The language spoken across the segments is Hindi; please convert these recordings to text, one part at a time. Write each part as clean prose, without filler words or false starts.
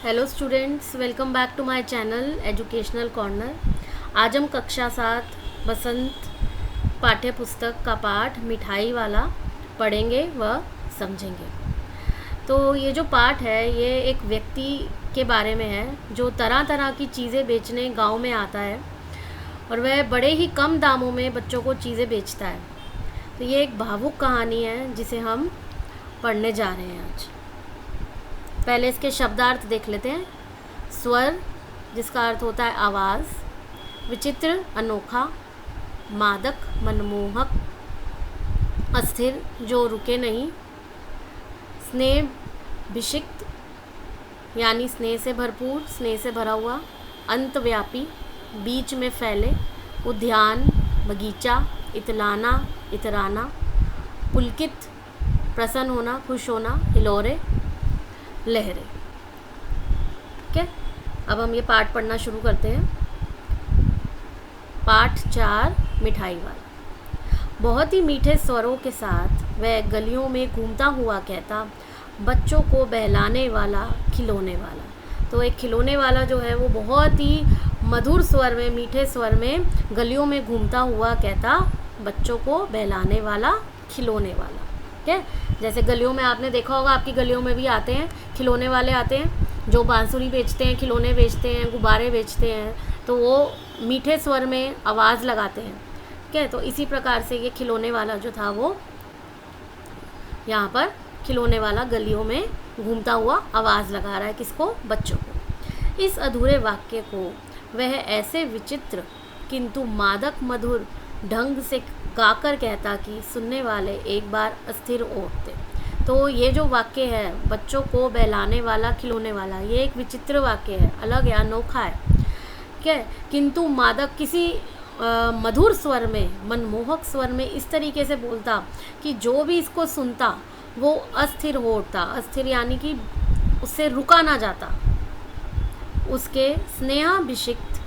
Hello students, welcome back to my channel educational corner. आज हम कक्षा 7 बसंत पाठ्य पुस्तक का पाठ मिठाई वाला पढ़ेंगे व समझेंगे। तो ये जो पाठ है ये एक व्यक्ति के बारे में है जो तरह तरह की चीज़ें बेचने गांव में आता है और वह बड़े ही कम दामों में बच्चों को चीज़ें बेचता है। तो ये एक भावुक कहानी है जिसे हम पढ़ने जा रहे हैं आज। पहले इसके शब्दार्थ देख लेते हैं। स्वर, जिसका अर्थ होता है आवाज़। विचित्र, अनोखा। मादक, मनमोहक। अस्थिर, जो रुके नहीं। स्नेह भिषिक्त, यानी स्नेह से भरपूर, स्नेह से भरा हुआ। अंतव्यापी, बीच में फैले। उद्यान, बगीचा। इतलाना, इतराना। पुलकित, प्रसन्न होना, खुश होना। हिलोरे, लहरें। ठीक है, अब हम ये पाठ पढ़ना शुरू करते हैं। पाठ 4, मिठाई वाला। बहुत ही मीठे स्वरों के साथ वह गलियों में घूमता हुआ कहता, बच्चों को बहलाने वाला, खिलौने वाला। तो एक खिलौने वाला जो है वो बहुत ही मधुर स्वर में, मीठे स्वर में गलियों में घूमता हुआ कहता, बच्चों को बहलाने वाला, खिलौने वाला। ठीक है, जैसे गलियों में आपने देखा होगा, आपकी गलियों में भी आते हैं खिलौने वाले, आते हैं जो बांसुरी बेचते हैं, खिलौने बेचते हैं, गुब्बारे बेचते हैं। तो वो मीठे स्वर में आवाज़ लगाते हैं। ठीक है, तो इसी प्रकार से ये खिलौने वाला जो था वो यहाँ पर खिलौने वाला गलियों में घूमता हुआ आवाज़ लगा रहा है। किसको? बच्चों को। इस अधूरे वाक्य को वह ऐसे विचित्र किंतु मादक मधुर ढंग से गाकर कहता कि सुनने वाले एक बार अस्थिर उठते। तो ये जो वाक्य है, बच्चों को बहलाने वाला, खिलौने वाला, ये एक विचित्र वाक्य है, अलग है, अनोखा है। ठीक है, किंतु मादक, किसी मधुर स्वर में, मनमोहक स्वर में इस तरीके से बोलता कि जो भी इसको सुनता वो अस्थिर हो उठता। अस्थिर यानी कि उससे रुका ना जाता। उसके स्नेहाभिषिक्त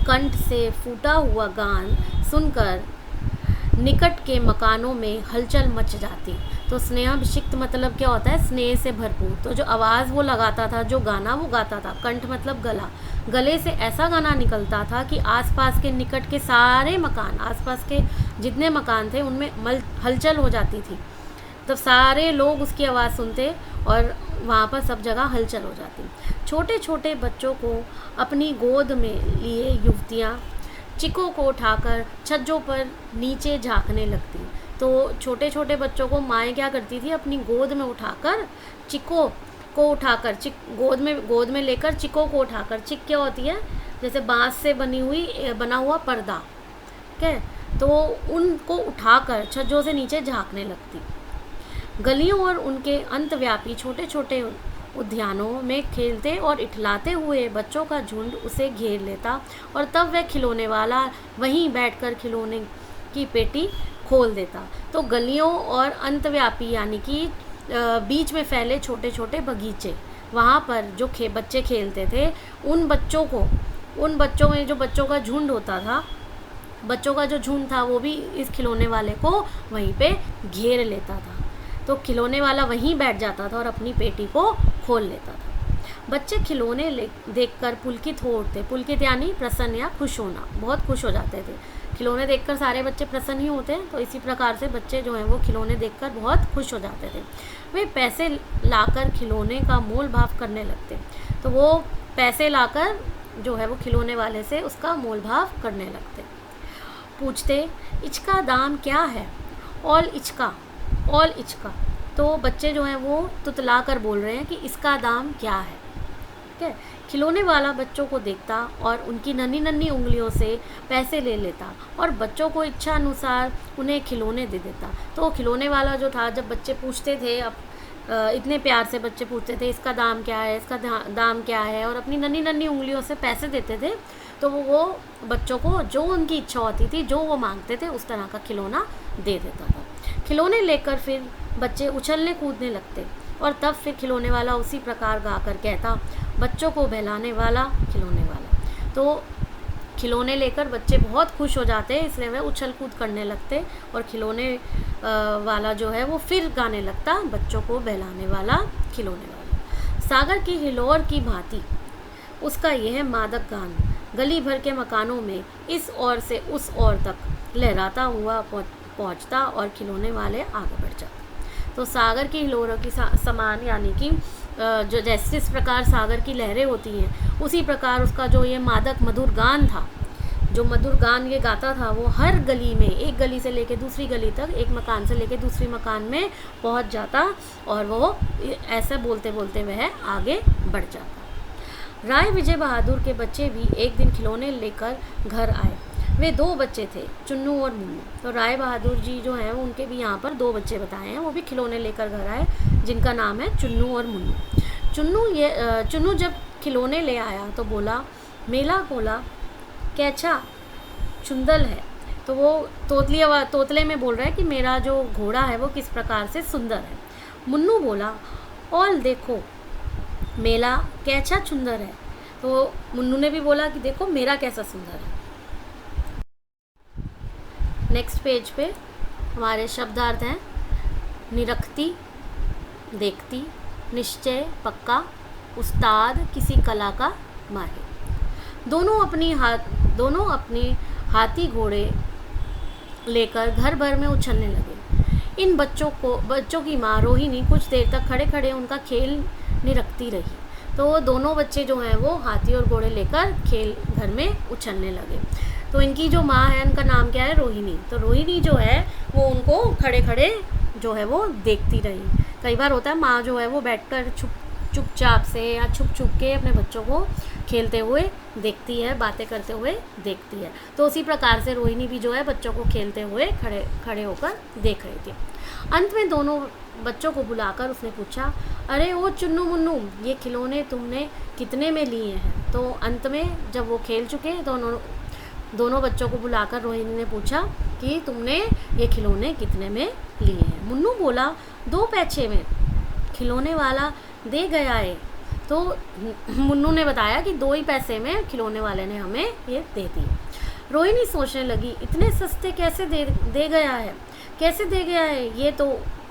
कंठ से फूटा हुआ गान सुनकर निकट के मकानों में हलचल मच जाती। तो स्नेहाभिषिक्त मतलब क्या होता है? स्नेह से भरपूर। तो जो आवाज़ वो लगाता था, जो गाना वो गाता था, कंठ मतलब गला, गले से ऐसा गाना निकलता था कि आसपास के, निकट के सारे मकान, आसपास के जितने मकान थे उनमें हलचल हो जाती थी। तो सारे लोग उसकी आवाज़ सुनते और वहाँ पर सब जगह हलचल हो जाती। छोटे छोटे बच्चों को अपनी गोद में लिए युवतियाँ चिको को उठाकर छज्जों पर नीचे झांकने लगती। तो छोटे छोटे बच्चों को माएँ क्या करती थी? अपनी गोद में उठाकर, चिको को उठाकर, गोद में लेकर चिको को उठाकर, चिक क्या होती है? जैसे बांस से बना हुआ पर्दा। ठीक है, तो उनको उठाकर छज्जों से नीचे झांकने लगती। गलियों और उनके अंतव्यापी छोटे छोटे उद्यानों में खेलते और इठलाते हुए बच्चों का झुंड उसे घेर लेता और तब वह खिलौने वाला वहीं बैठकर खिलौने की पेटी खोल देता। तो गलियों और अंतव्यापी यानी कि बीच में फैले छोटे छोटे बगीचे, वहाँ पर जो बच्चे खेलते थे, उन बच्चों में जो बच्चों का झुंड होता था, बच्चों का जो झुंड था वो भी इस खिलौने वाले को वहीं पे घेर लेता था। तो खिलौने वाला वहीं बैठ जाता था और अपनी पेटी को खोल लेता था। बच्चे खिलौने देखकर पुलकित हो उठते। पुलकित यानी प्रसन्न या खुश होना, बहुत खुश हो जाते थे। खिलौने देखकर सारे बच्चे प्रसन्न ही होते हैं, तो इसी प्रकार से बच्चे जो हैं वो खिलौने देखकर बहुत खुश हो जाते थे। वे पैसे लाकर खिलौने का मोल भाव करने लगते। तो वो पैसे लाकर जो है वो खिलौने वाले से उसका मोल भाव करने लगते। पूछते, इचका दाम क्या है? ऑल इचका। तो बच्चे जो हैं वो तुतला कर बोल रहे हैं कि इसका दाम क्या है। ठीक है, खिलौने वाला बच्चों को देखता और उनकी नन्ही नन्ही उंगलियों से पैसे ले लेता और बच्चों को इच्छा अनुसार उन्हें खिलौने दे देता। तो खिलौने वाला जो था, जब बच्चे पूछते थे, अब इतने प्यार से बच्चे पूछते थे इसका दाम क्या है, इसका दाम क्या है, और अपनी नन्ही नन्ही उंगलियों से पैसे देते थे, तो वो बच्चों को जो उनकी इच्छा होती थी, जो वो मांगते थे, उस तरह का खिलौना दे देता था। खिलौने लेकर फिर बच्चे उछलने कूदने लगते और तब फिर खिलौने वाला उसी प्रकार गाकर कहता, बच्चों को बहलाने वाला, खिलौने वाला। तो खिलौने लेकर बच्चे बहुत खुश हो जाते हैं, इसलिए वह उछल कूद करने लगते और खिलौने वाला जो है वो फिर गाने लगता, बच्चों को बहलाने वाला, खिलौने वाला। सागर की हिलोर की भांति उसका यह मादक गान गली भर के मकानों में इस ओर से उस ओर तक लहराता हुआ पहुंचता और खिलौने वाले आगे बढ़ जाते। तो सागर की हिलोरों की समान, यानी कि जो जैसे जिस प्रकार सागर की लहरें होती हैं, उसी प्रकार उसका जो ये मादक मधुर गान था, जो मधुर गान ये गाता था, वो हर गली में, एक गली से लेकर दूसरी गली तक, एक मकान से लेकर दूसरी मकान में पहुंच जाता और वो ऐसे बोलते बोलते वह आगे बढ़ जाता। राय विजय बहादुर के बच्चे भी एक दिन खिलौने लेकर घर आए। वे 2 बच्चे थे, चुन्नू और मुन्नू। तो राय बहादुर जी जो हैं उनके भी यहाँ पर 2 बच्चे बताए हैं, वो भी खिलौने लेकर घर आए, जिनका नाम है चुन्नू और मुन्नू। चुन्नू जब खिलौने ले आया तो बोला, मेला खोला कैचा चुंदल है। तो वो तोतले में बोल रहा है कि मेरा जो घोड़ा है वो किस प्रकार से सुंदर है। मुन्नू बोला, ऑल देखो मेला कैसा सुंदर है। तो मुन्नू ने भी बोला कि देखो मेरा कैसा सुंदर है। नेक्स्ट पेज पे हमारे शब्दार्थ हैं निरखती, देखती, निश्चय, पक्का, उस्ताद, किसी कला का माहिर। दोनों अपनी हाथी घोड़े लेकर घर भर में उछलने लगे। इन बच्चों की माँ रोहिणी कुछ देर तक खड़े खड़े उनका खेल निरखती रही। तो दोनों बच्चे जो हैं वो हाथी और घोड़े लेकर खेल घर में उछलने लगे। तो इनकी जो माँ है, उनका नाम क्या है, रोहिणी। तो रोहिणी जो है वो उनको खड़े खड़े जो है वो देखती रही। कई बार होता है माँ जो है वो बैठकर चुपचाप से या छुप के अपने बच्चों को खेलते हुए देखती है, बातें करते हुए देखती है। तो उसी प्रकार से रोहिणी भी जो है बच्चों को खेलते हुए खड़े होकर देख रही थी। अंत में दोनों बच्चों को बुलाकर उसने पूछा, अरे ओ चुन्नू मुन्नू, ये खिलौने तुमने कितने में लिए हैं? तो अंत में जब वो खेल चुके तो दोनों बच्चों को बुलाकर रोहिणी ने पूछा कि तुमने ये खिलौने कितने में लिए हैं? मुन्नू बोला, 2 पैसे में खिलौने वाला दे गया है। तो मुन्नू ने बताया कि 2 ही पैसे में खिलौने वाले ने हमें ये दे दिए। रोहिणी सोचने लगी, इतने सस्ते कैसे दे गया है, कैसे दे गया है ये तो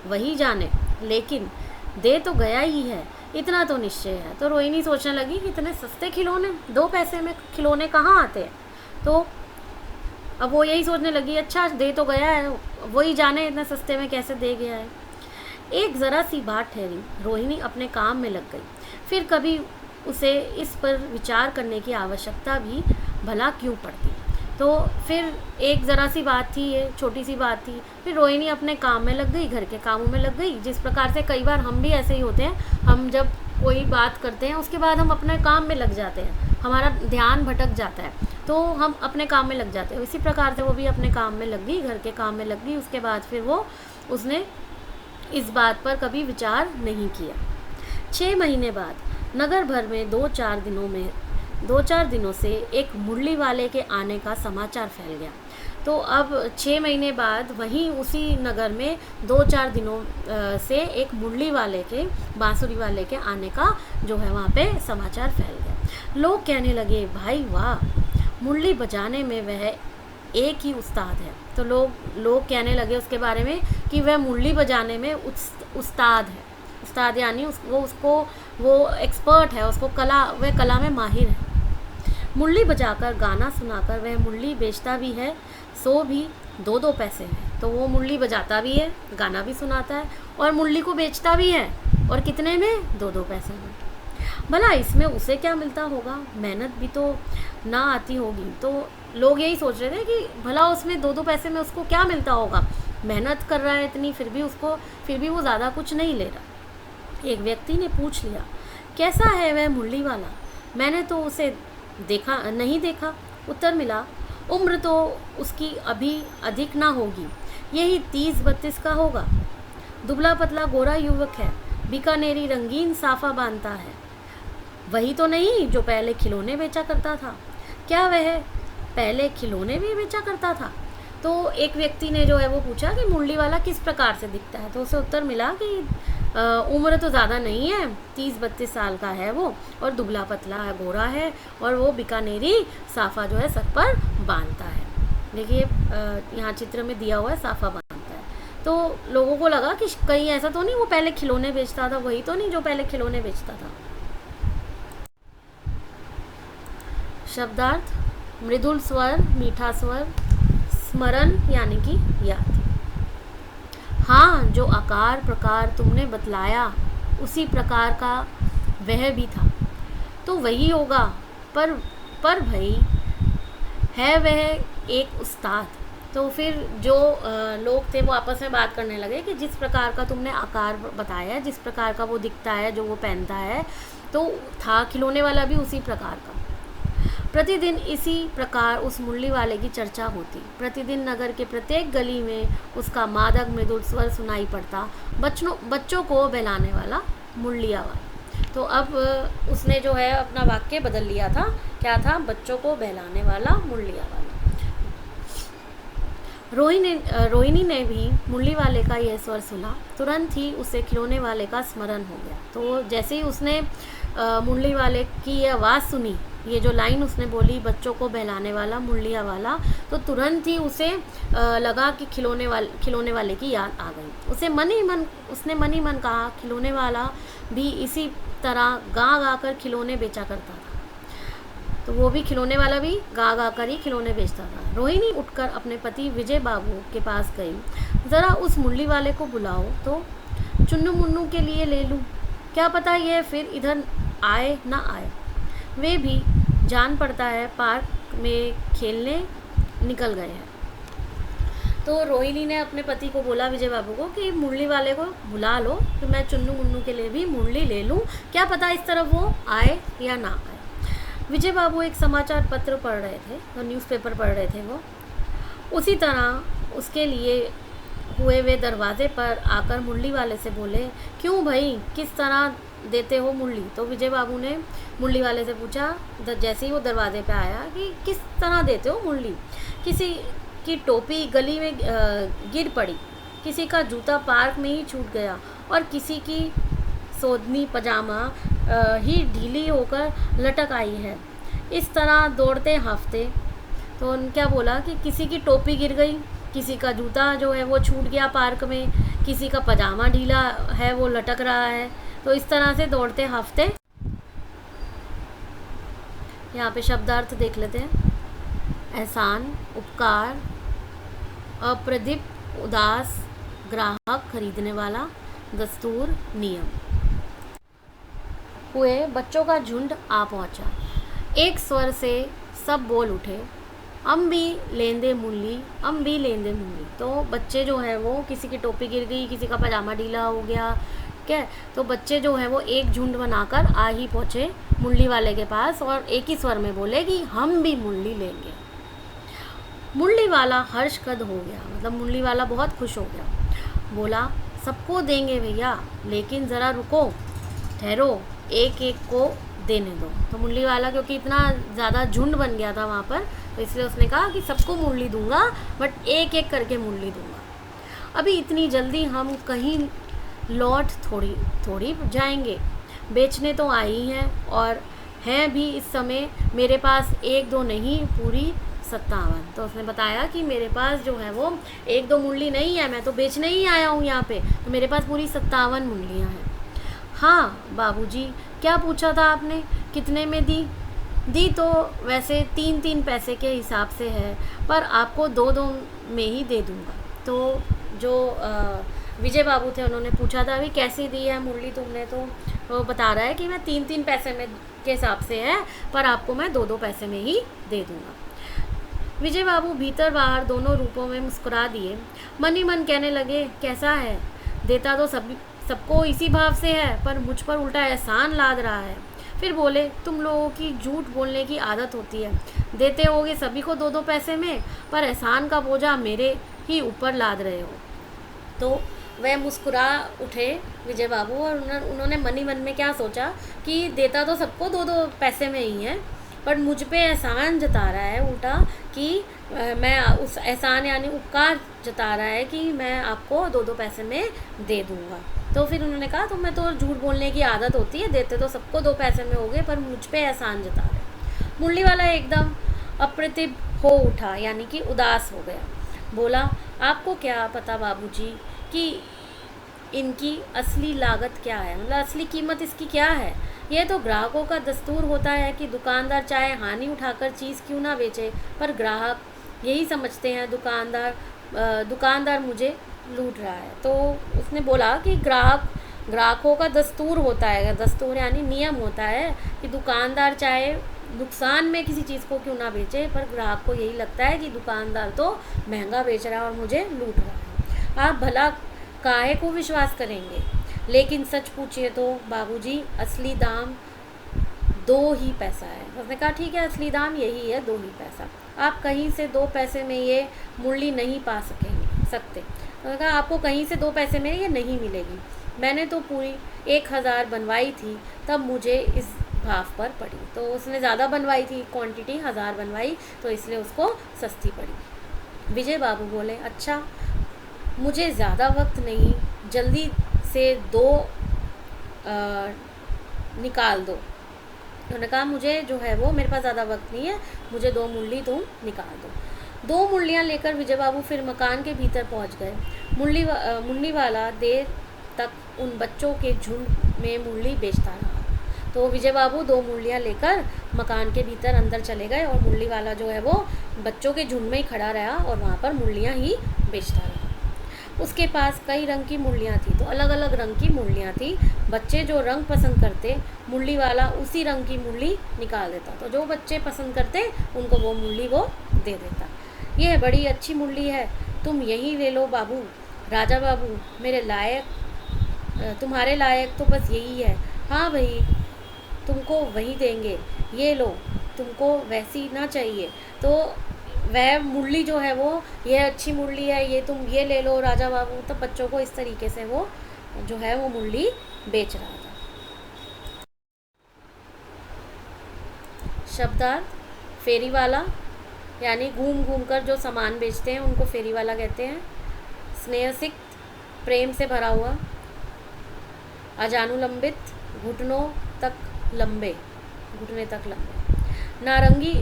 वही जाने, लेकिन दे तो गया ही है, इतना तो निश्चय है। तो रोहिणी सोचने लगी कि इतने सस्ते खिलौने, 2 पैसे में खिलौने कहाँ आते हैं। तो अब वो यही सोचने लगी, अच्छा दे तो गया है, वही जाने इतने सस्ते में कैसे दे गया है। एक ज़रा सी बात ठहरी, रोहिणी अपने काम में लग गई। फिर कभी उसे इस पर विचार करने की आवश्यकता भी भला क्यों पड़ती। तो फिर एक ज़रा सी बात थी, ये छोटी सी बात थी, फिर रोहिणी अपने काम में लग गई, घर के कामों में लग गई। जिस प्रकार से कई बार हम भी ऐसे ही होते हैं, हम जब कोई बात करते हैं उसके बाद हम अपने काम में लग जाते हैं, हमारा ध्यान भटक जाता है, तो हम अपने काम में लग जाते हैं। इसी प्रकार से वो भी अपने काम में लग गई, घर के काम में लग गई। उसके बाद फिर उसने इस बात पर कभी विचार नहीं किया। 6 महीने बाद नगर भर में 2-4 दिनों से एक मुरली वाले के आने का समाचार फैल गया। तो अब 6 महीने बाद वहीं उसी नगर में 2-4 दिनों से एक मुरली वाले के, बांसुरी वाले के आने का जो है वहाँ पे समाचार फैल गया। लोग कहने लगे, भाई वाह, मुरली बजाने में वह एक ही उस्ताद है। तो लोग कहने लगे उसके बारे में कि वह मुरली बजाने में उस्ताद है। उस्ताद यानी वो एक्सपर्ट है, वह कला में माहिर है। मुरली बजाकर गाना सुनाकर वह मुरली बेचता भी है, सो भी 2-2 पैसे हैं। तो वो मुरली बजाता भी है, गाना भी सुनाता है और मुरली को बेचता भी है, और कितने में? 2-2 पैसे में। भला इसमें उसे क्या मिलता होगा, मेहनत भी तो ना आती होगी। तो लोग यही सोच रहे थे कि भला उसमें 2-2 पैसे में उसको क्या मिलता होगा, मेहनत कर रहा है इतनी, फिर भी वो ज़्यादा कुछ नहीं ले रहा। एक व्यक्ति ने पूछ लिया, कैसा है वह मुरली वाला, मैंने तो उसे नहीं देखा। उत्तर मिला, उम्र तो उसकी अभी अधिक ना होगी, यही 30-32 का होगा। दुबला पतला गोरा युवक है, बीकानेरी रंगीन साफा बांधता है। वही तो नहीं जो पहले खिलौने बेचा करता था? क्या वह पहले खिलौने भी बेचा करता था? तो एक व्यक्ति ने जो है वो पूछा कि मुरली वाला किस प्रकार से दिखता है। तो उसे उत्तर मिला कि उम्र तो ज़्यादा नहीं है, 30-32 साल का है वो, और दुबला पतला है, गोरा है, और वो बीकानेरी साफा जो है सर पर बांधता है। देखिए यहाँ चित्र में दिया हुआ है, साफा बांधता है। तो लोगों को लगा कि कहीं ऐसा तो नहीं वो पहले खिलौने बेचता था, वही तो नहीं जो पहले खिलौने बेचता था। शब्दार्थ मृदुल स्वर, मीठा स्वर, स्मरण यानी कि याद। हाँ, जो आकार प्रकार तुमने बतलाया उसी प्रकार का वह भी था, तो वही होगा। पर भाई है वह एक उस्ताद। तो फिर जो लोग थे वो आपस में बात करने लगे कि जिस प्रकार का तुमने आकार बताया, जिस प्रकार का वो दिखता है, जो वो पहनता है, तो था खिलौने वाला भी उसी प्रकार का। प्रतिदिन इसी प्रकार उस मुरली वाले की चर्चा होती। प्रतिदिन नगर के प्रत्येक गली में उसका मादक मृदुल स्वर सुनाई पड़ता, बच्चों को बहलाने वाला मुरलिया वाला। तो अब उसने जो है अपना वाक्य बदल लिया था, क्या था? बच्चों को बहलाने वाला मुरलिया वाला। रोहिणी ने भी मुरली वाले का यह स्वर सुना, तुरंत ही उसे खिलौने वाले का स्मरण हो गया। तो जैसे ही उसने मुरली वाले की ये आवाज़ सुनी, ये जो लाइन उसने बोली, बच्चों को बहलाने वाला मुरलिया वाला, तो तुरंत ही उसे लगा कि खिलौने वाले की याद आ गई। उसने मन ही मन कहा, खिलौने वाला भी इसी तरह गा गा कर खिलौने बेचा करता था। तो वो भी खिलौने वाला भी गा गा कर ही खिलौने बेचता था। रोहिणी उठकर अपने पति विजय बाबू के पास गई। ज़रा उस मुरली वाले को बुलाओ तो चुन्नू मुन्नू के लिए ले लूँ, क्या पता ये फिर इधर आए ना आए। वे भी जान पड़ता है पार्क में खेलने निकल गए हैं। तो रोहिणी ने अपने पति को बोला, विजय बाबू को, कि मुरली वाले को बुला लो कि मैं चुन्नू मुन्नू के लिए भी मुरली ले लूँ, क्या पता इस तरफ वो आए या ना आए। विजय बाबू एक समाचार पत्र पढ़ रहे थे, तो न्यूज़पेपर पढ़ रहे थे वो। उसी तरह उसके लिए हुए वे दरवाजे पर आकर मुरली वाले से बोले, क्यों भाई, किस तरह देते हो मुरली? तो विजय बाबू ने मुरली वाले से पूछा, जैसे ही वो दरवाजे पे आया, कि किस तरह देते हो मुरली? किसी की टोपी गली में गिर पड़ी, किसी का जूता पार्क में ही छूट गया, और किसी की सोदनी पजामा ही ढीली होकर लटक आई है। इस तरह दौड़ते हफ्ते। तो उन्होंने क्या बोला कि किसी की टोपी गिर गई, किसी का जूता जो है वो छूट गया पार्क में, किसी का पजामा ढीला है वो लटक रहा है। तो इस तरह से दौड़ते हफ्ते। यहाँ पे शब्दार्थ देख लेते हैं। एहसान, उपकार, अप्रदीप, उदास, ग्राहक, खरीदने वाला, दस्तूर, नियम। हुए बच्चों का झुंड आ पहुंचा। एक स्वर से सब बोल उठे, हम भी लेंदे मुरली, हम भी लेंदे मुरली। तो बच्चे जो है वो, किसी की टोपी गिर गई, किसी का पजामा ढीला हो गया, क्या, तो बच्चे जो है वो एक झुंड बनाकर आ ही पहुँचे मुरली वाले के पास, और एक ही स्वर में बोले कि हम भी मुरली लेंगे। मुरली वाला हर्षगद हो गया, मतलब मुरली वाला बहुत खुश हो गया। बोला, सबको देंगे भैया, लेकिन ज़रा रुको, ठहरो, एक एक को देने दो। तो मुरली वाला क्योंकि इतना ज़्यादा झुंड बन गया था वहाँ पर, तो इसलिए उसने कहा कि सबको मुरली दूंगा, बट एक एक करके मुरली दूंगा। अभी इतनी जल्दी हम कहीं लौट थोड़ी जाएंगे, बेचने तो आई हैं, और हैं भी इस समय मेरे पास एक दो नहीं, पूरी 57। तो उसने बताया कि मेरे पास जो है वो एक दो मुरली नहीं है, मैं तो बेचने ही आया हूँ यहाँ पे, तो मेरे पास पूरी 57 मुरलियाँ हैं। हाँ बाबूजी, क्या पूछा था आपने, कितने में दी तो वैसे 3-3 पैसे के हिसाब से है, पर आपको 2-2 में ही दे दूँगा। तो जो विजय बाबू थे उन्होंने पूछा था, अभी कैसी दी है मुरली तुमने? तो वो बता रहा है कि मैं 3-3 पैसे में के हिसाब से है, पर आपको मैं 2-2 पैसे में ही दे दूँगा। विजय बाबू भीतर बाहर दोनों रूपों में मुस्कुरा दिए। मन ही मन कहने लगे, कैसा है, देता तो सबको इसी भाव से है, पर मुझ पर उल्टा एहसान लाद रहा है। फिर बोले, तुम लोगों की झूठ बोलने की आदत होती है, देते होगे सभी को 2-2 पैसे में, पर एहसान का बोझा मेरे ही ऊपर लाद रहे हो। तो वह मुस्कुरा उठे विजय बाबू, और उन्होंने मन ही मन में क्या सोचा कि देता तो सबको 2-2 पैसे में ही है, पर मुझ पे एहसान जता रहा है उल्टा, कि मैं उस एहसान यानी उपकार जता रहा है कि मैं आपको 2-2 पैसे में दे दूँगा। तो फिर उन्होंने कहा, तो मैं तो झूठ बोलने की आदत होती है, देते तो सबको 2 पैसे में हो गए, पर मुझ पे एहसान जता रहे। मुरली वाला एकदम अप्रतिभ हो उठा, यानी कि उदास हो गया। बोला, आपको क्या पता बाबूजी कि इनकी असली लागत क्या है, मतलब असली कीमत इसकी क्या है। यह तो ग्राहकों का दस्तूर होता है कि दुकानदार चाहे हानि उठाकर चीज़ क्यों ना बेचे, पर ग्राहक यही समझते हैं दुकानदार मुझे लूट रहा है। तो उसने बोला कि ग्राहकों का दस्तूर होता है, दस्तूर यानी नियम होता है कि दुकानदार चाहे नुकसान में किसी चीज़ को क्यों ना बेचे, पर ग्राहक को यही लगता है कि दुकानदार तो महंगा बेच रहा है और मुझे लूट रहा है। आप भला काहे को विश्वास करेंगे, लेकिन सच पूछिए तो बाबूजी असली दाम 2 ही पैसा है। उसने कहा ठीक है, असली दाम यही है, 2 ही पैसा। आप कहीं से 2 पैसे में ये मुरली नहीं पा सकते। उसने कहा आपको कहीं से 2 पैसे में ये नहीं मिलेगी। मैंने तो पूरी 1000 बनवाई थी, तब मुझे इस भाव पर पड़ी। तो उसने ज़्यादा बनवाई थी, क्वांटिटी 1000 बनवाई, तो इसलिए उसको सस्ती पड़ी। विजय बाबू बोले अच्छा, मुझे ज़्यादा वक्त नहीं, जल्दी से 2 निकाल दो। उन्होंने कहा मुझे जो है वो मेरे पास ज़्यादा वक्त नहीं है, मुझे 2 मुरली तुम निकाल दो। 2 मुरलियाँ लेकर विजय बाबू फिर मकान के भीतर पहुंच गए। मुरली वाला देर तक उन बच्चों के झुंड में मुरली बेचता रहा। तो विजय बाबू 2 मुरलियाँ लेकर मकान के भीतर अंदर चले गए और मुरली वाला जो है वो बच्चों के झुंड में ही खड़ा रहा और वहाँ पर मुरलियाँ ही बेचता रहा। उसके पास कई रंग की मुरलियाँ थी, तो अलग अलग रंग की मुरलियाँ थी। बच्चे जो रंग पसंद करते, मुरली वाला उसी रंग की मुरली निकाल देता। तो जो बच्चे पसंद करते उनको वो मुरली वो दे देता। यह बड़ी अच्छी मुरली है, तुम यही ले लो बाबू। राजा बाबू तुम्हारे लायक तो बस यही है। हाँ भाई, तुमको वही देंगे, ये लो, तुमको वैसी ना चाहिए। तो वह मुरली जो है वो, ये अच्छी मुरली है, ये तुम ये ले लो राजा बाबू। तो बच्चों को इस तरीके से वो जो है वो मुरली बेच रहा था। शब्दार्थ फेरी वाला यानी घूम घूम कर जो सामान बेचते हैं उनको फेरी वाला कहते हैं। स्नेहसिक्त प्रेम से भरा हुआ। अजानुलंबित घुटने तक लंबे। नारंगी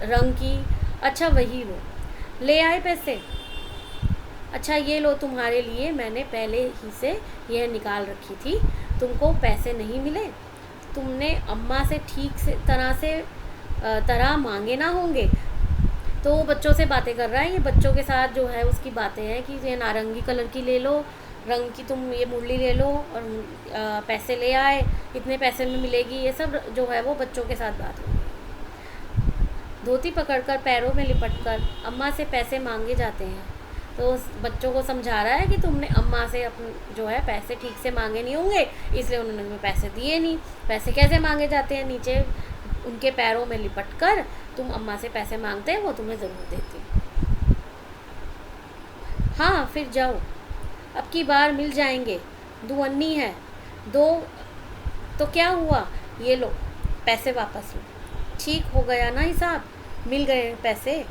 रंग की, अच्छा वही लो। ले आए पैसे, अच्छा ये लो तुम्हारे लिए, मैंने पहले ही से यह निकाल रखी थी। तुमको पैसे नहीं मिले, तुमने अम्मा से ठीक से तरह मांगे ना होंगे। तो वो बच्चों से बातें कर रहा है, ये बच्चों के साथ जो है उसकी बातें हैं कि ये नारंगी कलर की ले लो, रंग की तुम ये मुरली ले लो और पैसे ले आए, इतने पैसे में मिलेगी, ये सब जो है वो बच्चों के साथ बात हो। धोती पकड़कर पैरों में लिपटकर अम्मा से पैसे मांगे जाते हैं। तो उस बच्चों को समझा रहा है कि तुमने अम्मा से अपने जो है पैसे ठीक से मांगे नहीं होंगे, इसलिए उन्होंने तुम्हें पैसे दिए नहीं। पैसे कैसे मांगे जाते हैं, नीचे उनके पैरों में लिपटकर तुम अम्मा से पैसे मांगते हैं, वो तुम्हें ज़रूर देती। हाँ फिर जाओ, अब की बार मिल जाएंगे, दुअन्नी है। 2 तो क्या हुआ, ये लो पैसे वापस लो। ठीक हो गया ना हिसाब, मिल गए पैसे।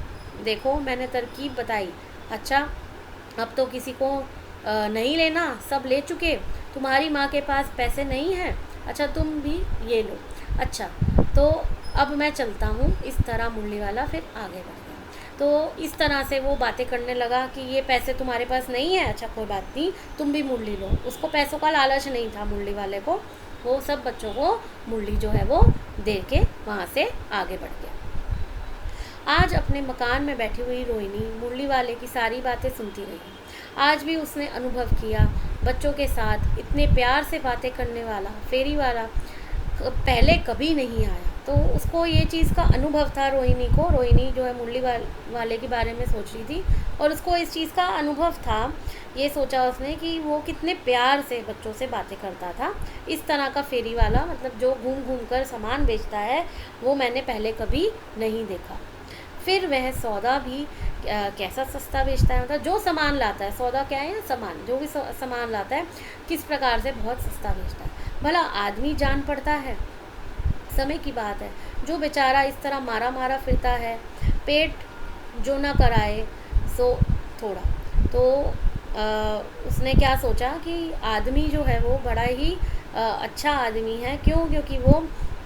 देखो मैंने तरकीब बताई। अच्छा अब तो किसी को नहीं लेना, सब ले चुके। तुम्हारी माँ के पास पैसे नहीं हैं, अच्छा तुम भी ये लो। अच्छा तो अब मैं चलता हूँ। इस तरह मुरली वाला फिर आगे बढ़ गया। तो इस तरह से वो बातें करने लगा कि ये पैसे तुम्हारे पास नहीं है, अच्छा कोई बात नहीं, तुम भी मुरली लो। उसको पैसों का लालच नहीं था मुरली वाले को, वो सब बच्चों को मुरली जो है वो दे के वहाँ से आगे बढ़ गया। आज अपने मकान में बैठी हुई रोहिणी मुरली वाले की सारी बातें सुनती रही। आज भी उसने अनुभव किया, बच्चों के साथ इतने प्यार से बातें करने वाला फेरी वाला पहले कभी नहीं आया। तो उसको ये चीज़ का अनुभव था रोहिणी जो है मुरली वाले के बारे में सोच रही थी और उसको इस चीज़ का अनुभव था। ये सोचा उसने कि वो कितने प्यार से बच्चों से बातें करता था। इस तरह का फेरी वाला, मतलब जो घूम घूम कर सामान बेचता है, वो मैंने पहले कभी नहीं देखा। फिर वह सौदा भी कैसा सस्ता बेचता है, मतलब जो सामान लाता है, सौदा क्या है, सामान, जो भी सामान लाता है किस प्रकार से बहुत सस्ता बेचता है। भला आदमी जान पड़ता है, समय की बात है, जो बेचारा इस तरह मारा मारा फिरता है, पेट जो ना कराए सो थोड़ा। तो उसने क्या सोचा कि आदमी जो है वो बड़ा ही अच्छा आदमी है। क्यों? क्योंकि वो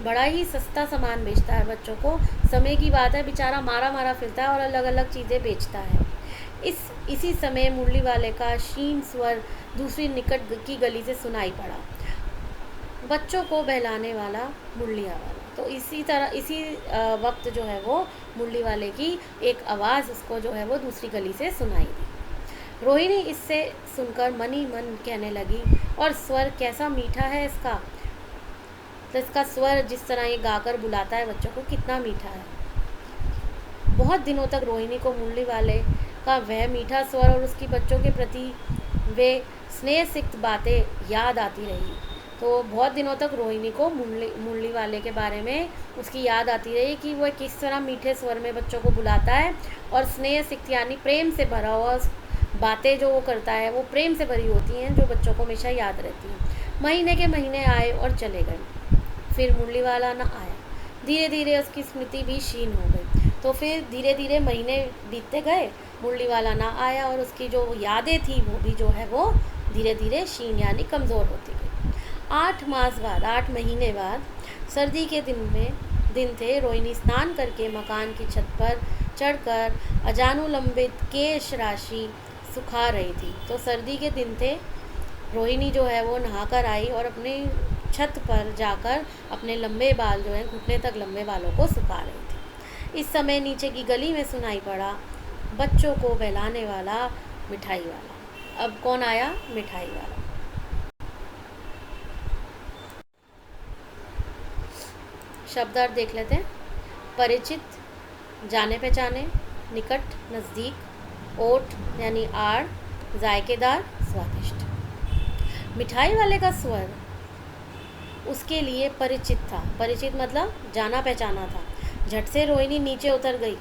बड़ा ही सस्ता सामान बेचता है बच्चों को। समय की बात है, बेचारा मारा मारा फिरता है और अलग अलग चीज़ें बेचता है। इसी समय मुरली वाले का क्षीण स्वर दूसरी निकट की गली से सुनाई पड़ा, बच्चों को बहलाने वाला मुरलिया वाला। तो इसी वक्त जो है वो मुरली वाले की एक आवाज़ उसको जो है वो दूसरी गली से सुनाई दी। रोहिणी इससे सुनकर मन ही मन कहने लगी, और स्वर कैसा मीठा है इसका, तो इसका स्वर जिस तरह ये गाकर बुलाता है बच्चों को, कितना मीठा है। बहुत दिनों तक रोहिणी को मुरली वाले का वह मीठा स्वर और उसकी बच्चों के प्रति वे स्नेह सिक्त बातें याद आती रही। तो बहुत दिनों तक रोहिणी को मुरली वाले के बारे में उसकी याद आती रही कि वो किस तरह मीठे स्वर में बच्चों को बुलाता है, और स्नेह सिक्त यानी प्रेम से भरा हुआ बातें जो वो करता है वो प्रेम से भरी होती हैं, जो बच्चों को हमेशा याद रहती हैं। महीने के महीने आए और चले गए, फिर मुरली वाला न आया। धीरे धीरे उसकी स्मृति भी क्षीण हो गई। तो फिर धीरे धीरे महीने बीतते गए, मुरली वाला ना आया, और उसकी जो यादें थी वो भी जो है वो धीरे धीरे क्षीण यानी कमज़ोर होती गई। 8 मास बाद, 8 महीने बाद, सर्दी के दिन थे। रोहिणी स्नान करके मकान की छत पर चढ़कर अजानुलंबित केश राशि सुखा रही थी। तो सर्दी के दिन थे, रोहिणी जो है वो नहाकर आई और अपनी छत पर जाकर अपने लंबे बाल जो हैं घुटने तक लंबे बालों को सुखा रही थी। इस समय नीचे की गली में सुनाई पड़ा, बच्चों को बहलाने वाला मिठाई वाला। अब कौन आया? मिठाई वाला। शब्दार्थ देख लेते हैं। परिचित, जाने पहचाने, निकट, नज़दीक, ओट यानी आड़, जायकेदार, स्वादिष्ट। मिठाई वाले का स्वर उसके लिए परिचित था। परिचित मतलब जाना पहचाना था। झट से रोहिणी नीचे उतर गई।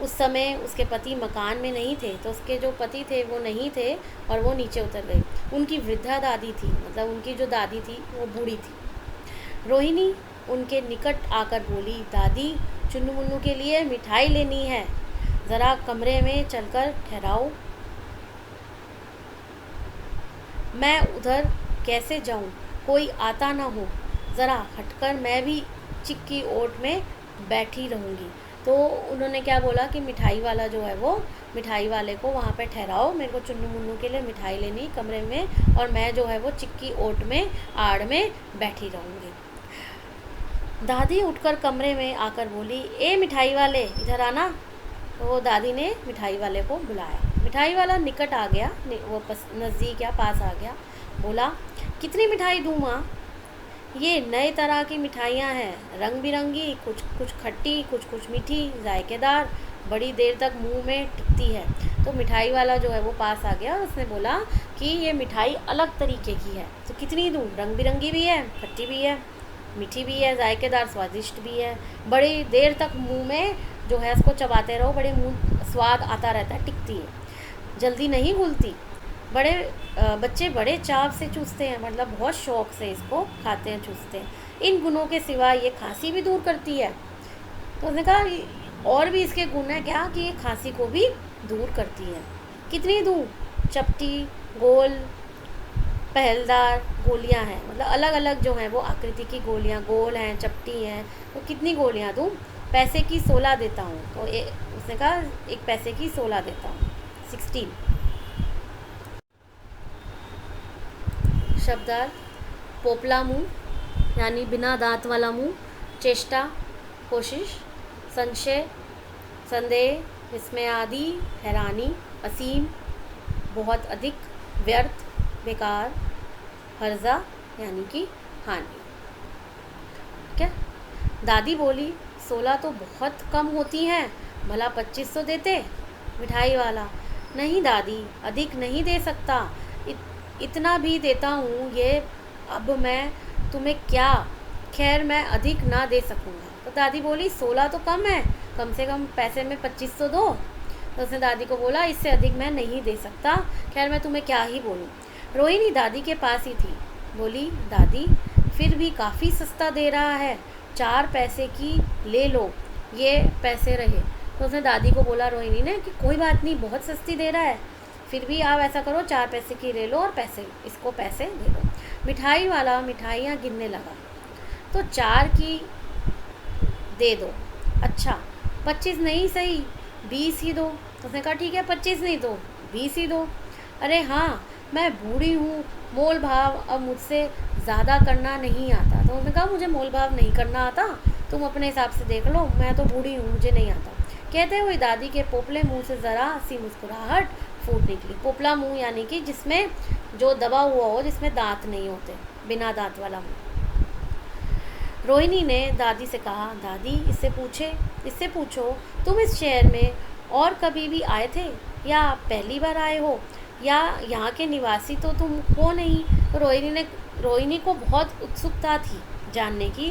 उस समय उसके पति मकान में नहीं थे, तो उसके जो पति थे वो नहीं थे और वो नीचे उतर गई। उनकी वृद्धा दादी थी, मतलब उनकी जो दादी थी वो बूढ़ी थी। रोहिणी उनके निकट आकर बोली, दादी, चुन्नू मुन्नू के लिए मिठाई लेनी है, ज़रा कमरे में चलकर ठहराओ। मैं उधर कैसे जाऊं? कोई आता ना हो, ज़रा हटकर मैं भी चिक्की ओट में बैठी रहूँगी। तो उन्होंने क्या बोला कि मिठाई वाला जो है वो मिठाई वाले को वहाँ पे ठहराओ, मेरे को चुन्नू मुन्नू के लिए मिठाई लेनी कमरे में, और मैं जो है वो चिक्की ओट में आड़ में बैठी रहूँगी। दादी उठकर कमरे में आकर बोली, ए मिठाई वाले, इधर आना। तो दादी ने मिठाई वाले को बुलाया। मिठाई वाला निकट आ गया, वो नज़दीक या पास आ गया। बोला, कितनी मिठाई दूँ माँ? ये नए तरह की मिठाइयाँ हैं, रंग बिरंगी, कुछ खट्टी, कुछ मीठी, जायकेदार, बड़ी देर तक मुंह में टिकती है। तो मिठाई वाला जो है वो पास आ गया और उसने बोला कि ये मिठाई अलग तरीके की है, तो कितनी दूँ? रंग बिरंगी भी है, खट्टी भी है, मीठी भी है, जायकेदार, स्वादिष्ट भी है, बड़ी देर तक मुंह में जो है इसको चबाते रहो, बड़े मुँह स्वाद आता रहता है, टिकती है, जल्दी नहीं घुलती। बच्चे बड़े चाव से चूसते हैं, मतलब बहुत शौक़ से इसको खाते हैं, चूसते हैं। इन गुणों के सिवा ये खांसी भी दूर करती है। तो उसने कहा और भी इसके गुण है क्या, कि ये खांसी को भी दूर करती है। कितनी दूँ? चपटी, गोल, पहलदार गोलियां हैं, मतलब अलग अलग जो हैं वो आकृति की गोलियां, गोल हैं, चपटी हैं। तो कितनी गोलियां दूँ? पैसे की 16 देता हूँ। तो उसने कहा 1 पैसे की 16 देता हूँ, 16। शब्दार्थ, पोपला मुँह यानी बिना दांत वाला मुँह, चेष्टा, कोशिश, संशय, संदेह, विस्मय आदि, हैरानी, असीम, बहुत अधिक, व्यर्थ, बेकार, हर्जा यानी कि हानि। क्या? दादी बोली, 16 तो बहुत कम होती हैं, भला 2500 देते? मिठाई वाला, नहीं दादी, अधिक नहीं दे सकता, इतना भी देता हूँ, ये अब मैं तुम्हें क्या, खैर मैं अधिक ना दे सकूँगा। तो दादी बोली, 16 तो कम है, कम से कम पैसे में 2500 दो। तो उसने दादी को बोला, इससे अधिक मैं नहीं दे सकता, खैर मैं तुम्हें क्या ही बोलूँ। रोहिणी दादी के पास ही थी, बोली, दादी फिर भी काफ़ी सस्ता दे रहा है, 4 पैसे की ले लो, ये पैसे रहे। तो उसने दादी को बोला रोहिणी ने कि कोई बात नहीं, बहुत सस्ती दे रहा है, फिर भी आप ऐसा करो 4 पैसे की ले लो और इसको पैसे दे दो। मिठाई वाला मिठाइयाँ गिनने लगा। तो 4 की दे दो, अच्छा 25 नहीं सही, 20 ही दो, तो उसने कहा ठीक है 25 नहीं तो 20 ही दो। अरे हाँ मैं बूढ़ी हूँ, मोल भाव अब मुझसे ज़्यादा करना नहीं आता। तो उसने कहा मुझे मोल भाव नहीं करना आता, तुम अपने हिसाब से देख लो, मैं तो बूढ़ी हूँ, मुझे नहीं आता। कहते हुए दादी के पोपले मुंह से ज़रा सी मुस्कुराहट फूट निकली। पोपला मुंह यानी कि जिसमें जो दबा हुआ हो, जिसमें दांत नहीं होते, बिना दांत वाला मुंह। रोहिणी ने दादी से कहा, दादी इससे पूछो तुम इस शहर में और कभी भी आए थे या पहली बार आए हो, या यहाँ के निवासी तो तुम हो नहीं। तो रोहिणी को बहुत उत्सुकता थी जानने की,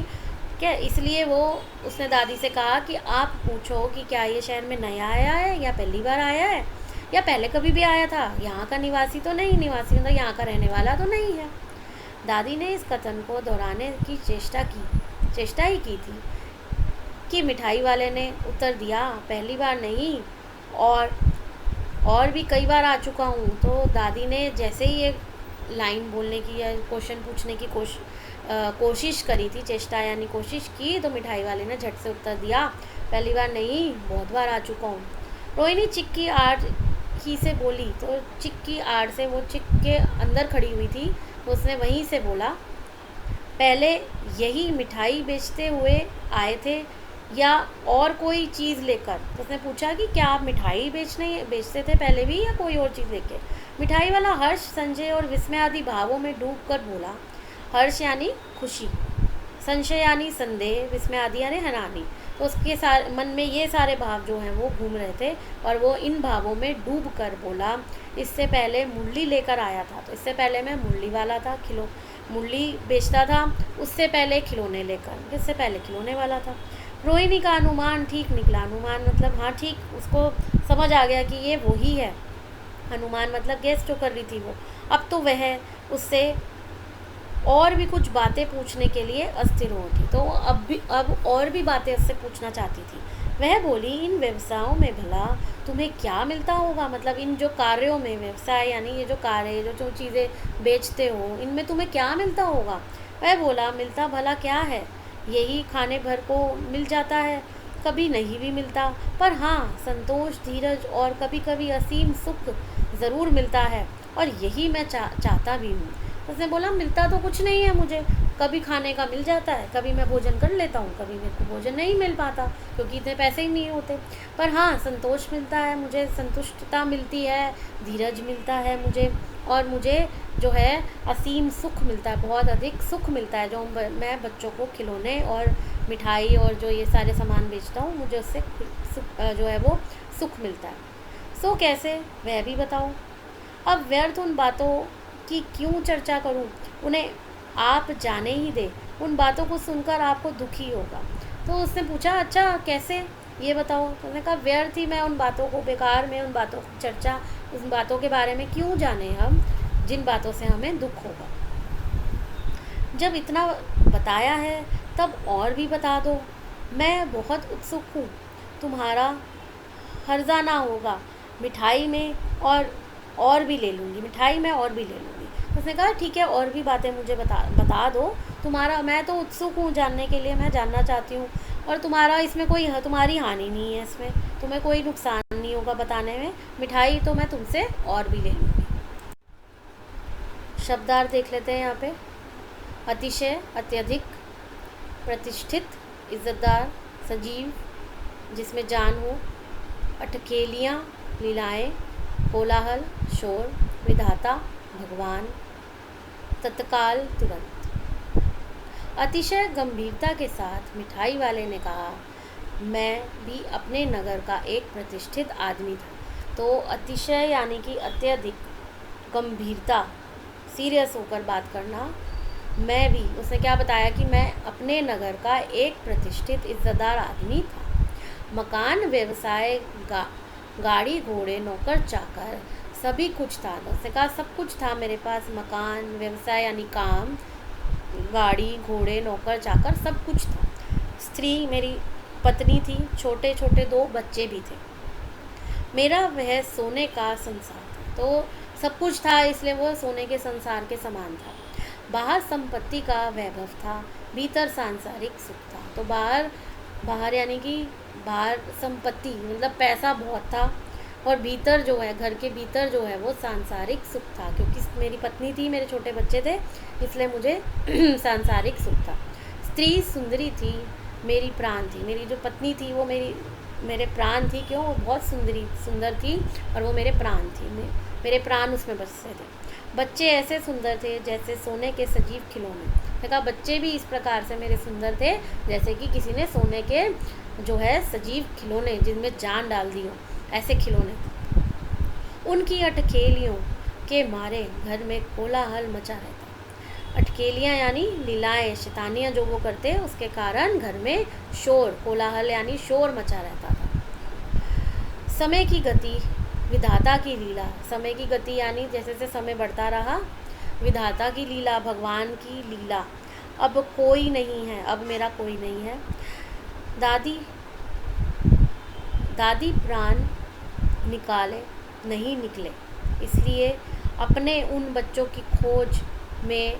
क्या इसलिए उसने दादी से कहा कि आप पूछो कि क्या ये शहर में नया आया है या पहली बार आया है या पहले कभी भी आया था, यहाँ का निवासी तो नहीं, निवासी मतलब यहाँ का रहने वाला तो नहीं है। दादी ने इस कथन को दोहराने की चेष्टा ही की थी कि मिठाई वाले ने उत्तर दिया, पहली बार नहीं और भी कई बार आ चुका हूँ। तो दादी ने जैसे ही एक लाइन बोलने की या क्वेश्चन पूछने की कोशिश करी थी, चेष्टा यानी कोशिश की, तो मिठाई वाले ने झट से उत्तर दिया, पहली बार नहीं बहुत बार आ चुका हूँ। रोहिणी चिक की आड़ ही से बोली, तो चिक की आड़ से, वो चिक के अंदर खड़ी हुई थी, तो उसने वहीं से बोला, पहले यही मिठाई बेचते हुए आए थे या और कोई चीज़ लेकर। तो उसने पूछा कि क्या आप मिठाई बेचते थे पहले भी या कोई और चीज़ लेके। मिठाई वाला हर्ष, संजय और विस्मय आदि भावों में डूब कर बोला। हर्ष यानी खुशी, संशय यानी संदेह, विस्मय आदि यानी हैरानी। तो उसके मन में ये सारे भाव जो हैं वो घूम रहे थे और वो इन भावों में डूब कर बोला, इससे पहले मुरली लेकर आया था। तो इससे पहले मैं मुरली वाला था, मुरली बेचता था, उससे पहले खिलौने लेकर, जिससे पहले खिलौने वाला था। रोहिणी का अनुमान ठीक निकला। अनुमान मतलब हाँ ठीक, उसको समझ आ गया कि ये वही है। अनुमान मतलब गेस जो कर रही थी वो। अब तो वह उससे और भी कुछ बातें पूछने के लिए अस्थिर हो थी, तो अब और भी बातें उससे पूछना चाहती थी। वह बोली, इन व्यवसायों में भला तुम्हें क्या मिलता होगा, मतलब इन जो कार्यों में, व्यवसाय यानी ये जो कार्य, जो चीज़ें बेचते हो, इनमें तुम्हें क्या मिलता होगा। वह बोला, मिलता भला क्या है, यही खाने भर को मिल जाता है, कभी नहीं भी मिलता, पर हाँ संतोष, धीरज और कभी कभी असीम सुख ज़रूर मिलता है, और यही मैं चाहता भी हूँ। उसने बोला, मिलता तो कुछ नहीं है मुझे, कभी खाने का मिल जाता है, कभी मैं भोजन कर लेता हूँ, कभी मेरे को भोजन नहीं मिल पाता क्योंकि इतने पैसे ही नहीं होते, पर हाँ संतोष मिलता है मुझे, संतुष्टता मिलती है, धीरज मिलता है मुझे, और मुझे जो है असीम सुख मिलता है, बहुत अधिक सुख मिलता है, जो मैं बच्चों को खिलौने और मिठाई और जो ये सारे सामान बेचता हूँ, मुझे उससे जो है वो सुख मिलता है। सो कैसे, वह भी बताओ। अब व्यर्थ उन बातों की क्यों चर्चा करूं, उन्हें आप जाने ही दे, उन बातों को सुनकर आपको दुखी होगा। तो उसने पूछा, अच्छा कैसे, ये बताओ। तो उसने कहा, व्यर्थ ही मैं उन बातों को, बेकार में उन बातों की चर्चा, उन बातों के बारे में क्यों जाने हम, जिन बातों से हमें दुख होगा। जब इतना बताया है तब और भी बता दो, मैं बहुत उत्सुक हूँ, तुम्हारा हर्जा होगा, मिठाई में और भी ले लूँगी, मिठाई में और भी ले लूँगी। उसने कहा, ठीक है और भी बातें मुझे बता दो, मैं तो उत्सुक हूँ जानने के लिए, मैं जानना चाहती हूँ, और इसमें तुम्हारी हानि नहीं है, इसमें तुम्हें कोई नुकसान नहीं होगा बताने में, मिठाई तो मैं तुमसे और भी ले लूँगी। शब्दार्थ देख लेते हैं यहाँ पे। अतिशय, अत्यधिक, प्रतिष्ठित, इज्जतदार, सजीव जिसमें जान हो, अटखेलियाँ, लीलाएँ, कोलाहल, शोर, विधाता, भगवान, तत्काल, तुरंत। अतिशय गंभीरता के साथ मिठाई वाले ने कहा, मैं भी अपने नगर का एक प्रतिष्ठित आदमी था। तो अतिशय यानी कि अत्यधिक, गंभीरता, सीरियस होकर बात करना, मैं भी, उसने क्या बताया कि मैं अपने नगर का एक प्रतिष्ठित इज्जतदार आदमी था। मकान, व्यवसाय, गाड़ी घोड़े, नौकर चाकर, सभी कुछ था। उसने कहा सब कुछ था मेरे पास, मकान, व्यवसाय यानी काम, गाड़ी घोड़े, नौकर चाकर, सब कुछ था। स्त्री मेरी पत्नी थी, छोटे छोटे 2 बच्चे भी थे। मेरा वह सोने का संसार था। तो सब कुछ था, इसलिए वो सोने के संसार के समान था। बाहर संपत्ति का वैभव था, भीतर सांसारिक सुख था। तो बाहर यानी कि बाहर संपत्ति मतलब पैसा बहुत था, और भीतर जो है, घर के भीतर जो है वो सांसारिक सुख था, क्योंकि मेरी पत्नी थी, मेरे छोटे बच्चे थे, इसलिए मुझे सांसारिक सुख था। स्त्री सुंदरी थी, मेरी प्राण थी। मेरी जो पत्नी थी वो मेरे प्राण थी। क्यों? वो बहुत सुंदर थी और वो मेरे प्राण थी। मेरे प्राण उसमें बसते थे। बच्चे ऐसे सुंदर थे जैसे सोने के सजीव खिलौने। मैंने कहा बच्चे भी इस प्रकार से मेरे सुंदर थे जैसे कि किसी ने सोने के जो है सजीव खिलौने जिनमें जान डाल दी हो, ऐसे खिलौने। उनकी अटखेलियों के मारे घर में कोलाहल मचा रहता। अटकेलियाँ यानी लीलाएं, शैतानियाँ जो वो करते उसके कारण घर में शोर, कोलाहल यानी शोर मचा रहता था। समय की गति, विधाता की लीला। समय की गति यानी जैसे जैसे समय बढ़ता रहा, विधाता की लीला, भगवान की लीला। अब कोई नहीं है, अब मेरा कोई नहीं है। दादी प्राण निकाले नहीं निकले, इसलिए अपने उन बच्चों की खोज में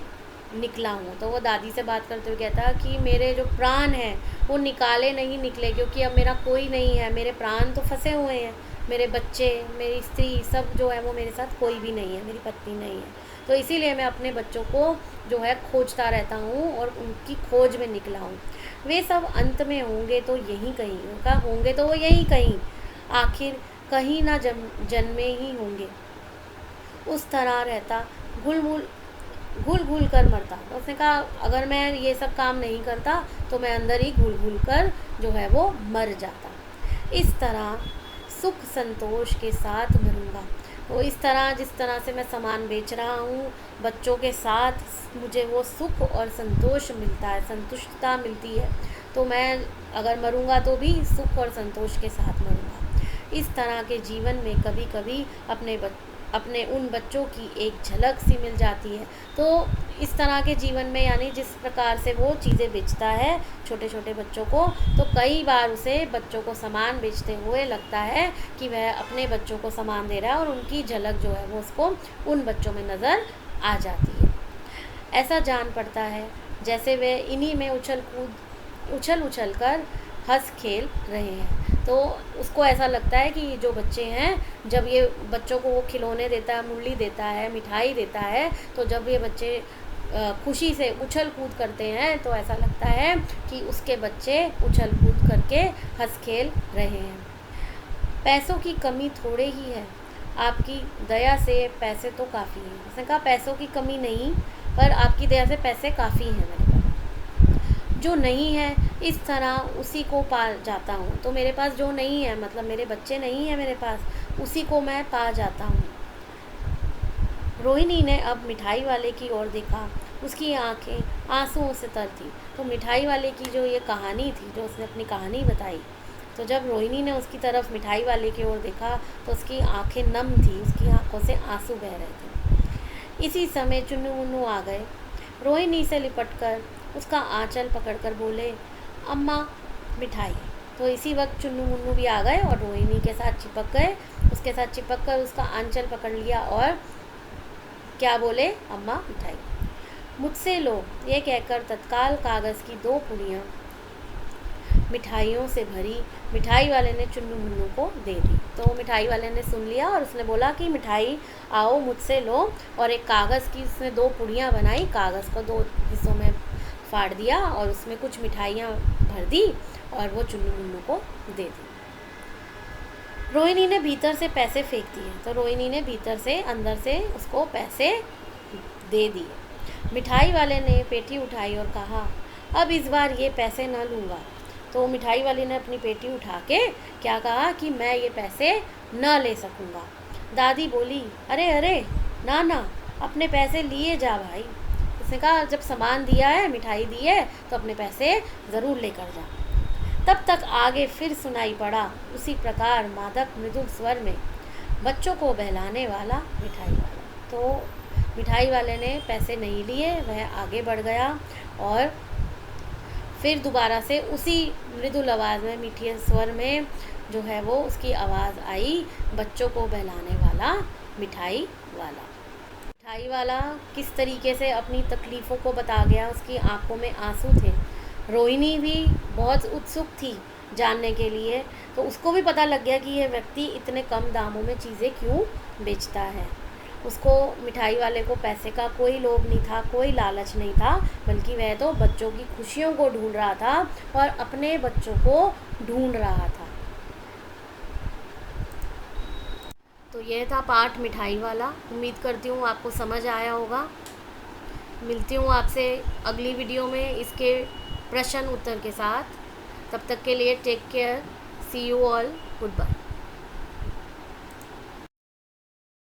निकला हूँ। तो वो दादी से बात करते हुए कहता कि मेरे जो प्राण हैं वो निकाले नहीं निकले, क्योंकि अब मेरा कोई नहीं है, मेरे प्राण तो फंसे हुए हैं, मेरे बच्चे, मेरी स्त्री, सब जो है वो मेरे साथ कोई भी नहीं है, मेरी पत्नी नहीं है। तो इसीलिए मैं अपने बच्चों को जो है खोजता रहता हूँ और उनकी खोज में निकला हूँ। वे सब अंत में होंगे तो यहीं कहीं, उनका होंगे तो वो यहीं कहीं, आखिर कहीं ना जन्मे ही होंगे। उस तरह रहता, घुल घुल कर मरता। तो उसने कहा अगर मैं ये सब काम नहीं करता तो मैं अंदर ही घुल घुल कर जो है वो मर जाता। इस तरह सुख संतोष के साथ मरूंगा। तो इस तरह, जिस तरह से मैं सामान बेच रहा हूँ, बच्चों के साथ मुझे वो सुख और संतोष मिलता है, संतुष्टता मिलती है। तो मैं अगर मरूंगा तो भी सुख और संतोष के साथ मरूंगा। इस तरह के जीवन में कभी कभी अपने उन बच्चों की एक झलक सी मिल जाती है। तो इस तरह के जीवन में, यानी जिस प्रकार से वो चीज़ें बेचता है छोटे छोटे बच्चों को, तो कई बार उसे बच्चों को सामान बेचते हुए लगता है कि वह अपने बच्चों को सामान दे रहा है, और उनकी झलक जो है वो उसको उन बच्चों में नज़र आ जाती है। ऐसा जान पड़ता है जैसे वे इन्हीं में उछल कर हंस खेल रहे हैं। तो उसको ऐसा लगता है कि जो बच्चे हैं, जब ये बच्चों को वो खिलौने देता है, मुरली देता है, मिठाई देता है, तो जब ये बच्चे खुशी से उछल कूद करते हैं तो ऐसा लगता है कि उसके बच्चे उछल कूद करके हंस खेल रहे हैं। पैसों की कमी थोड़े ही है, आपकी दया से पैसे तो काफ़ी हैं। उसने कहा पैसों की कमी नहीं, पर आपकी दया से पैसे काफ़ी हैं मेरे पास। जो नहीं है इस तरह उसी को पा जाता हूँ। तो मेरे पास जो नहीं है, मतलब मेरे बच्चे नहीं हैं मेरे पास, उसी को मैं पा जाता हूँ। रोहिणी ने अब मिठाई वाले की ओर देखा। उसकी आंखें आंसुओं से तर थी। तो मिठाई वाले की जो ये कहानी थी, जो उसने अपनी कहानी बताई, तो जब रोहिणी ने उसकी तरफ, मिठाई वाले की ओर देखा, तो उसकी आंखें नम थी, उसकी आंखों से आंसू बह रहे थे। इसी समय चुन्नू मुन्नू आ गए। रोहिणी से लिपटकर उसका आंचल पकड़कर बोले, अम्मा मिठाई। तो इसी वक्त चुन्नू मुन्नू भी आ गए और रोहिणी के साथ चिपक गए। उसके साथ चिपक कर उसका आंचल पकड़ लिया और क्या बोले, अम्मा मिठाई। मुझसे लो, ये कहकर तत्काल कागज़ की 2 पुड़ियाँ मिठाइयों से भरी मिठाई वाले ने चुन्नू मुन्नू को दे दी। तो मिठाई वाले ने सुन लिया और उसने बोला कि मिठाई आओ मुझसे लो, और एक कागज़ की उसने 2 पुड़ियाँ बनाई, कागज़ को 2 हिस्सों में फाड़ दिया और उसमें कुछ मिठाइयाँ भर दी और वो चुन्नू मुन्नू को दे दी। रोहिणी ने भीतर से पैसे फेंक दिए। तो रोहिणी ने भीतर से, अंदर से उसको पैसे दे दिए। मिठाई वाले ने पेटी उठाई और कहा, अब इस बार ये पैसे न लूँगा। तो मिठाई वाले ने अपनी पेटी उठा के क्या कहा कि मैं ये पैसे न ले सकूँगा। दादी बोली, अरे अरे ना ना, अपने पैसे लिए जा भाई। उसने कहा जब सामान दिया है, मिठाई दी है, तो अपने पैसे ज़रूर लेकर जा। तब तक आगे फिर सुनाई पड़ा उसी प्रकार मादक मृदुल स्वर में, बच्चों को बहलाने वाला मिठाई वाला। तो मिठाई वाले ने पैसे नहीं लिए, वह आगे बढ़ गया और फिर दोबारा से उसी मृदुल आवाज़ में, मीठे स्वर में जो है वो उसकी आवाज़ आई, बच्चों को बहलाने वाला मिठाई वाला। मिठाई वाला किस तरीके से अपनी तकलीफ़ों को बता गया, उसकी आंखों में आंसू थे। रोहिणी भी बहुत उत्सुक थी जानने के लिए। तो उसको भी पता लग गया कि ये व्यक्ति इतने कम दामों में चीज़ें क्यों बेचता है। उसको मिठाई वाले को पैसे का कोई लोभ नहीं था, कोई लालच नहीं था, बल्कि वह तो बच्चों की खुशियों को ढूंढ रहा था और अपने बच्चों को ढूंढ रहा था। तो यह था पाठ मिठाई वाला। उम्मीद करती हूँ आपको समझ आया होगा। मिलती हूँ आपसे अगली वीडियो में इसके प्रश्न उत्तर के साथ। तब तक के लिए take care, see you all, good bye.